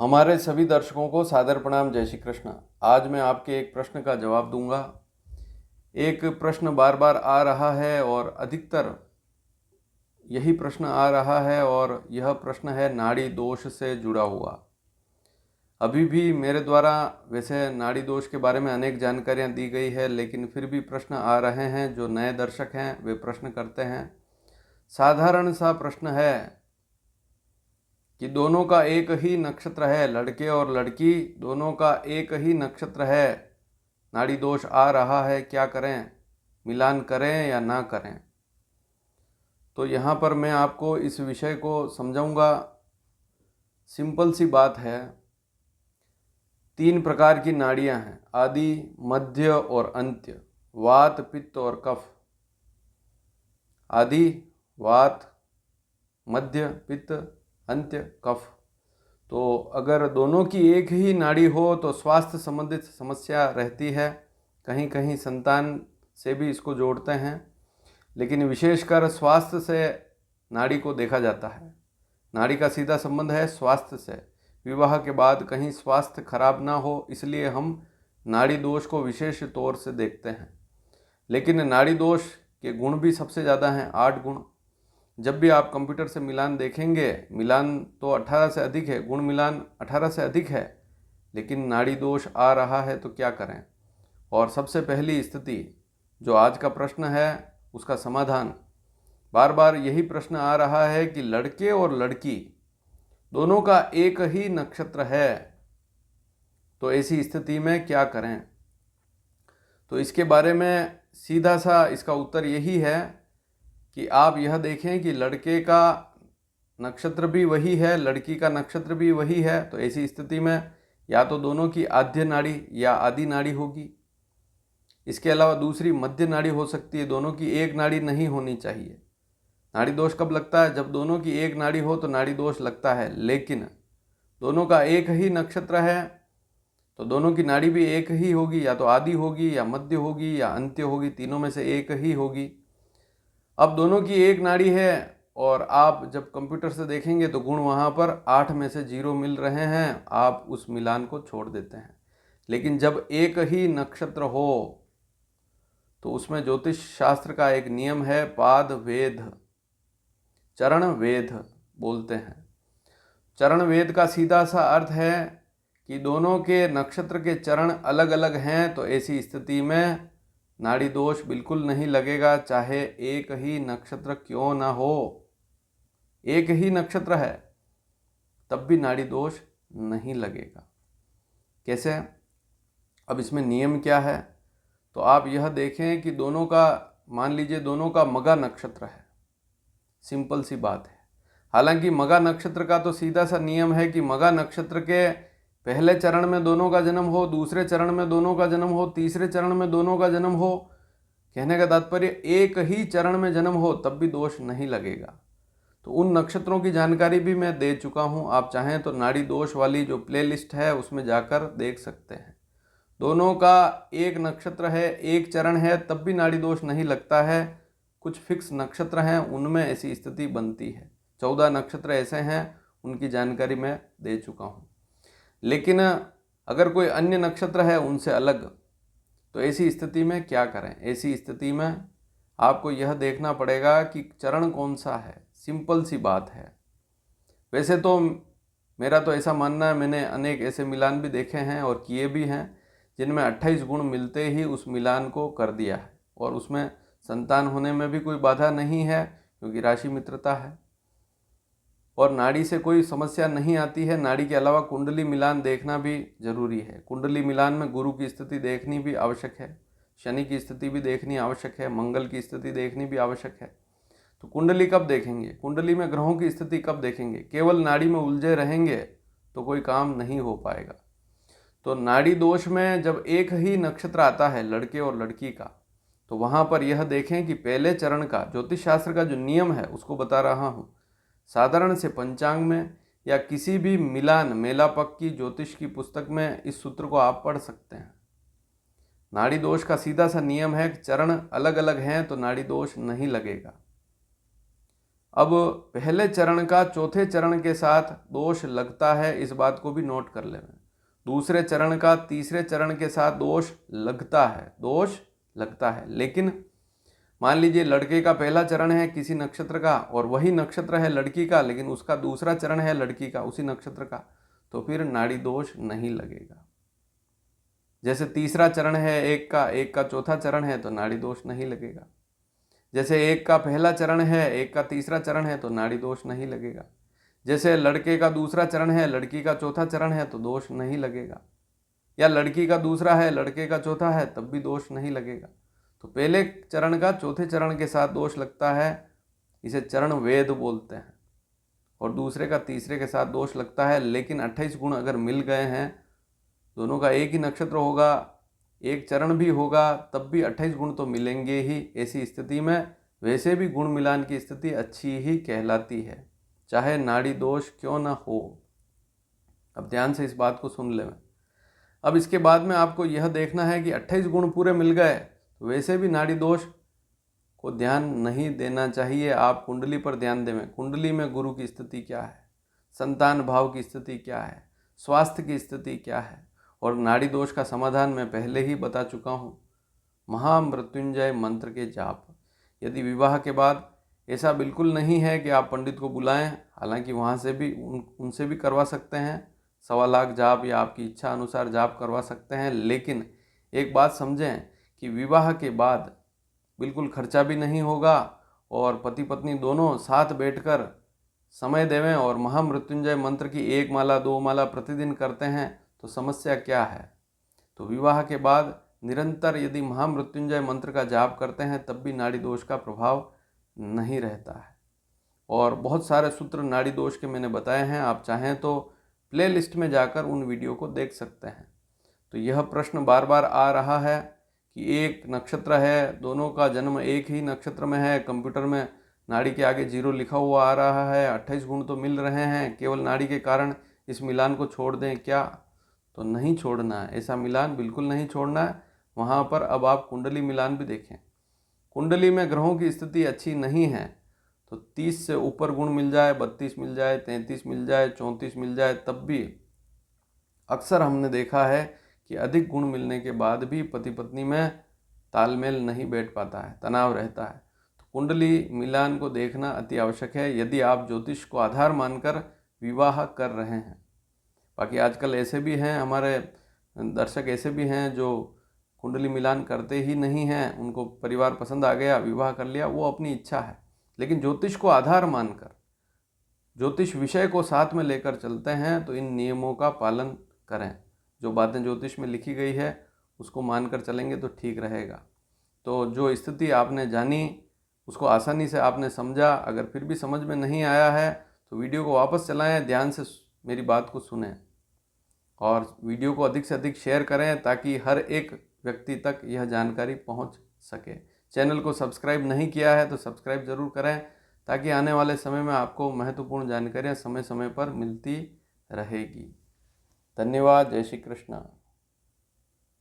हमारे सभी दर्शकों को सादर प्रणाम। जय श्री कृष्ण। आज मैं आपके एक प्रश्न का जवाब दूंगा। एक प्रश्न बार बार आ रहा है और अधिकतर यही प्रश्न आ रहा है और यह प्रश्न है नाड़ी दोष से जुड़ा हुआ। अभी भी मेरे द्वारा वैसे नाड़ी दोष के बारे में अनेक जानकारियां दी गई है, लेकिन फिर भी प्रश्न आ रहे हैं। जो नए दर्शक हैं वे प्रश्न करते हैं। साधारण सा प्रश्न है कि दोनों का एक ही नक्षत्र है, लड़के और लड़की दोनों का एक ही नक्षत्र है, नाड़ी दोष आ रहा है, क्या करें? मिलान करें या ना करें? तो यहाँ पर मैं आपको इस विषय को समझाऊंगा। सिंपल सी बात है। 3 प्रकार की नाड़ियाँ हैं, आदि, मध्य और अंत्य, वात, पित्त और कफ। आदि, वात, मध्य, पित्त, अंत्य, कफ। तो अगर दोनों की एक ही नाड़ी हो तो स्वास्थ्य संबंधित समस्या रहती है। कहीं कहीं संतान से भी इसको जोड़ते हैं, लेकिन विशेषकर स्वास्थ्य से नाड़ी को देखा जाता है। नाड़ी का सीधा संबंध है स्वास्थ्य से। विवाह के बाद कहीं स्वास्थ्य खराब ना हो, इसलिए हम नाड़ी दोष को विशेष तौर से देखते हैं। लेकिन नाड़ी दोष के गुण भी सबसे ज़्यादा हैं, 8 गुण। जब भी आप कंप्यूटर से मिलान देखेंगे, मिलान तो 18 से अधिक है, गुण मिलान 18 से अधिक है, लेकिन नाड़ी दोष आ रहा है तो क्या करें? और सबसे पहली स्थिति जो आज का प्रश्न है उसका समाधान, बार बार यही प्रश्न आ रहा है कि लड़के और लड़की दोनों का एक ही नक्षत्र है, तो ऐसी स्थिति में क्या करें? तो इसके बारे में सीधा सा इसका उत्तर यही है कि आप यह देखें कि लड़के का नक्षत्र भी वही है, लड़की का नक्षत्र भी वही है। तो ऐसी स्थिति में या तो दोनों की आद्य नाड़ी या आदि नाड़ी होगी। इसके अलावा दूसरी मध्य नाड़ी हो सकती है। दोनों की एक नाड़ी नहीं होनी चाहिए। नाड़ी दोष कब लगता है? जब दोनों की एक नाड़ी हो तो नाड़ी दोष लगता है। लेकिन दोनों का एक ही नक्षत्र है तो दोनों की नाड़ी भी एक ही होगी, या तो आदि होगी या मध्य होगी या अंत्य होगी, तीनों में से एक ही होगी। अब दोनों की एक नाड़ी है और आप जब कंप्यूटर से देखेंगे तो गुण वहाँ पर 8 में से 0 मिल रहे हैं, आप उस मिलान को छोड़ देते हैं। लेकिन जब एक ही नक्षत्र हो तो उसमें ज्योतिष शास्त्र का एक नियम है, पाद वेद, चरण वेद बोलते हैं। चरण वेद का सीधा सा अर्थ है कि दोनों के नक्षत्र के चरण अलग अलग हैं, तो ऐसी स्थिति में नाड़ी दोष बिल्कुल नहीं लगेगा, चाहे एक ही नक्षत्र क्यों ना हो। एक ही नक्षत्र है तब भी नाड़ी दोष नहीं लगेगा। कैसे? अब इसमें नियम क्या है? तो आप यह देखें कि दोनों का, मान लीजिए दोनों का मगा नक्षत्र है। सिंपल सी बात है। हालांकि मगा नक्षत्र का तो सीधा सा नियम है कि मगा नक्षत्र के पहले चरण में दोनों का जन्म हो, दूसरे चरण में दोनों का जन्म हो, तीसरे चरण में दोनों का जन्म हो। कहने का तात्पर्य एक ही चरण में जन्म हो तब भी दोष नहीं लगेगा। तो उन नक्षत्रों की जानकारी भी मैं दे चुका हूँ। आप चाहें तो नाड़ी दोष वाली जो प्लेलिस्ट है उसमें जाकर देख सकते हैं। दोनों का एक नक्षत्र है, एक चरण है, तब भी नाड़ी दोष नहीं लगता है। कुछ फिक्स नक्षत्र हैं उनमें ऐसी स्थिति बनती है। 14 नक्षत्र ऐसे हैं, उनकी जानकारी मैं दे चुका हूँ। लेकिन अगर कोई अन्य नक्षत्र है उनसे अलग, तो ऐसी स्थिति में क्या करें? ऐसी स्थिति में आपको यह देखना पड़ेगा कि चरण कौन सा है। सिंपल सी बात है। वैसे तो मेरा तो ऐसा मानना है, मैंने अनेक ऐसे मिलान भी देखे हैं और किए भी हैं जिनमें 28 गुण मिलते ही उस मिलान को कर दिया है, और उसमें संतान होने में भी कोई बाधा नहीं है क्योंकि राशि मित्रता है और नाड़ी से कोई समस्या नहीं आती है। नाड़ी के अलावा कुंडली मिलान देखना भी जरूरी है। कुंडली मिलान में गुरु की स्थिति देखनी भी आवश्यक है, शनि की स्थिति भी देखनी आवश्यक है, मंगल की स्थिति देखनी भी आवश्यक है। तो कुंडली कब देखेंगे? कुंडली में ग्रहों की स्थिति कब देखेंगे? केवल नाड़ी में उलझे रहेंगे तो कोई काम नहीं हो पाएगा। तो नाड़ी दोष में जब एक ही नक्षत्र आता है लड़के और लड़की का, तो वहाँ पर यह देखें कि पहले चरण का ज्योतिष शास्त्र का जो नियम है उसको बता रहा हूँ। साधारण से पंचांग में या किसी भी मिलान मेलापक की ज्योतिष की पुस्तक में इस सूत्र को आप पढ़ सकते हैं। नाड़ी दोष का सीधा सा नियम है कि चरण अलग अलग हैं तो नाड़ी दोष नहीं लगेगा। अब पहले चरण का चौथे चरण के साथ दोष लगता है, इस बात को भी नोट कर लें। दूसरे चरण का तीसरे चरण के साथ दोष लगता है, दोष लगता है। लेकिन मान लीजिए लड़के का पहला चरण है किसी नक्षत्र का और वही नक्षत्र है लड़की का, लेकिन उसका दूसरा चरण है लड़की का उसी नक्षत्र का, तो फिर नाड़ी दोष नहीं लगेगा। जैसे तीसरा चरण है एक का चौथा चरण है तो नाड़ी दोष नहीं लगेगा। जैसे एक का पहला चरण है एक का तीसरा चरण है तो नाड़ी दोष नहीं लगेगा। जैसे लड़के का दूसरा चरण है लड़की का चौथा चरण है तो दोष नहीं लगेगा, या लड़की का दूसरा है लड़के का चौथा है तब भी दोष नहीं लगेगा। तो पहले चरण का चौथे चरण के साथ दोष लगता है, इसे चरण वेद बोलते हैं, और दूसरे का तीसरे के साथ दोष लगता है। लेकिन 28 गुण अगर मिल गए हैं, दोनों का एक ही नक्षत्र होगा, एक चरण भी होगा, तब भी 28 गुण तो मिलेंगे ही। ऐसी स्थिति में वैसे भी गुण मिलान की स्थिति अच्छी ही कहलाती है, चाहे नाड़ी दोष क्यों ना हो। अब ध्यान से इस बात को सुन लें। अब इसके बाद में आपको यह देखना है कि 28 गुण पूरे मिल गए तो वैसे भी नाड़ी दोष को ध्यान नहीं देना चाहिए। आप कुंडली पर ध्यान दें। कुंडली में गुरु की स्थिति क्या है, संतान भाव की स्थिति क्या है, स्वास्थ्य की स्थिति क्या है, और नाड़ी दोष का समाधान मैं पहले ही बता चुका हूँ, महामृत्युंजय मंत्र के जाप। यदि विवाह के बाद ऐसा बिल्कुल नहीं है कि आप पंडित को बुलाएं, हालांकि वहाँ से भी उनसे भी करवा सकते हैं, 1.25 लाख जाप या आपकी इच्छा अनुसार जाप करवा सकते हैं। लेकिन एक बात समझें कि विवाह के बाद बिल्कुल खर्चा भी नहीं होगा और पति पत्नी दोनों साथ बैठकर समय देवें और महामृत्युंजय मंत्र की 1 माला 2 माला प्रतिदिन करते हैं तो समस्या क्या है। तो विवाह के बाद निरंतर यदि महामृत्युंजय मंत्र का जाप करते हैं तब भी नाड़ी दोष का प्रभाव नहीं रहता है। और बहुत सारे सूत्र नाड़ी दोष के मैंने बताए हैं, आप चाहें तो प्ले लिस्ट में जाकर उन वीडियो को देख सकते हैं। तो यह प्रश्न बार बार आ रहा है कि एक नक्षत्र है, दोनों का जन्म एक ही नक्षत्र में है, कंप्यूटर में नाड़ी के आगे 0 लिखा हुआ आ रहा है, 28 गुण तो मिल रहे हैं, केवल नाड़ी के कारण इस मिलान को छोड़ दें क्या? तो नहीं छोड़ना है, ऐसा मिलान बिल्कुल नहीं छोड़ना है। वहाँ पर अब आप कुंडली मिलान भी देखें। कुंडली में ग्रहों की स्थिति अच्छी नहीं है तो 30 से ऊपर गुण मिल जाए, 32 मिल जाए, 33 मिल जाए, 34 मिल जाए, तब भी अक्सर हमने देखा है कि अधिक गुण मिलने के बाद भी पति पत्नी में तालमेल नहीं बैठ पाता है, तनाव रहता है। तो कुंडली मिलान को देखना अति आवश्यक है यदि आप ज्योतिष को आधार मानकर विवाह कर रहे हैं। बाकी आजकल ऐसे भी हैं, हमारे दर्शक ऐसे भी हैं जो कुंडली मिलान करते ही नहीं हैं, उनको परिवार पसंद आ गया, विवाह कर लिया, वो अपनी इच्छा है। लेकिन ज्योतिष को आधार मानकर ज्योतिष विषय को साथ में लेकर चलते हैं तो इन नियमों का पालन करें। जो बातें ज्योतिष में लिखी गई है उसको मानकर चलेंगे तो ठीक रहेगा। तो जो स्थिति आपने जानी उसको आसानी से आपने समझा, अगर फिर भी समझ में नहीं आया है तो वीडियो को वापस चलाएं, ध्यान से मेरी बात को सुनें और वीडियो को अधिक से अधिक शेयर करें ताकि हर एक व्यक्ति तक यह जानकारी पहुंच सके। चैनल को सब्सक्राइब नहीं किया है तो सब्सक्राइब ज़रूर करें ताकि आने वाले समय में आपको महत्वपूर्ण जानकारियाँ समय समय पर मिलती रहेगी। धन्यवाद। जय श्री कृष्ण।